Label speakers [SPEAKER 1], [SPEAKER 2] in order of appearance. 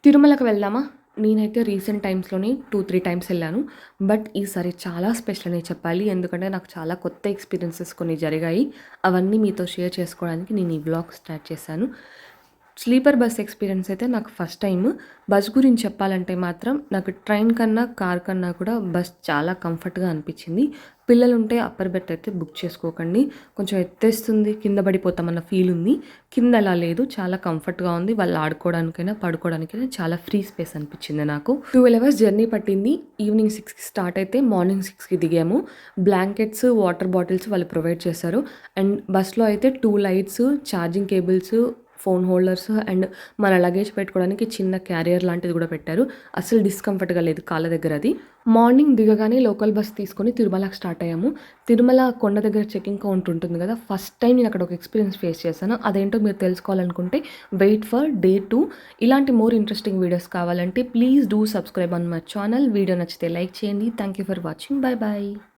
[SPEAKER 1] తిరుమలకి వెళ్దామా? నేనైతే రీసెంట్ టైమ్స్‌లోనే 2, 3 టైమ్స్ ఎళ్ళాను. బట్ ఈసారి చాలా స్పెషల్ అనే చెప్పాలి. ఎందుకంటే నాకు చాలా కొత్త ఎక్స్‌పీరియన్సెస్ కొన్ని జరిగాయి. అవన్నీ మీతో షేర్ చేసుకోవడానికి నేను ఈ వ్లాగ్ స్టార్ట్ చేశాను. స్లీపర్ బస్ ఎక్స్‌పీరియన్స్ అయితే నాకు ఫస్ట్ టైమ్. బస్ గురించి చెప్పాలంటే మాత్రం నాకు ట్రైన్ కన్నా, కార్ కన్నా కూడా బస్ చాలా కంఫర్ట్‌గా అనిపించింది. పిల్లలుంటే అప్పర్ బెర్త్ అయితే బుక్ చేసుకోకండి. కొంచెం ఎత్తేస్తుంది, కింద పడిపోతామన్న ఫీల్ ఉంది. కింద అలా లేదు. చాలా కంఫర్ట్‌గా ఉంది. వాళ్ళు ఆడుకోవడానికైనా, పడుకోవడానికైనా చాలా ఫ్రీ స్పేస్ అనిపించింది నాకు. 12 అవర్స్ జర్నీ పట్టింది. ఈవినింగ్ 6కి స్టార్ట్ అయితే మార్నింగ్ 6కి దిగాము. బ్లాంకెట్స్, వాటర్ బాటిల్స్ వాళ్ళు ప్రొవైడ్ చేశారు. అండ్ బస్‌లో అయితే 2 lights, charging cables, phone holders and మన లగేజ్ పెట్టుకోవడానికి చిన్న క్యారియర్ లాంటిది కూడా పెట్టారు. అస్సలు డిస్కంఫర్ట్‌గా లేదు కాళ్ళ దగ్గర అది. మార్నింగ్ దిగగానే లోకల్ బస్ తీసుకొని తిరుమలకి స్టార్ట్ అయ్యాము. తిరుమల కొండ దగ్గర చెకింగ్ కౌంటర్ ఉంటుంది కదా! ఫస్ట్ టైం నేను అక్కడ ఒక ఎక్స్‌పీరియన్స్ ఫేస్ చేశాను. అదేంటో మీరు తెలుసుకోవాలనుకుంటే వెయిట్ ఫర్ డే 2. ఇలాంటి మోర్ ఇంట్రెస్టింగ్ వీడియోస్ కావాలంటే please do subscribe on my channel. Video నచ్చితే లైక్ చేయండి. Thank you for watching. By by.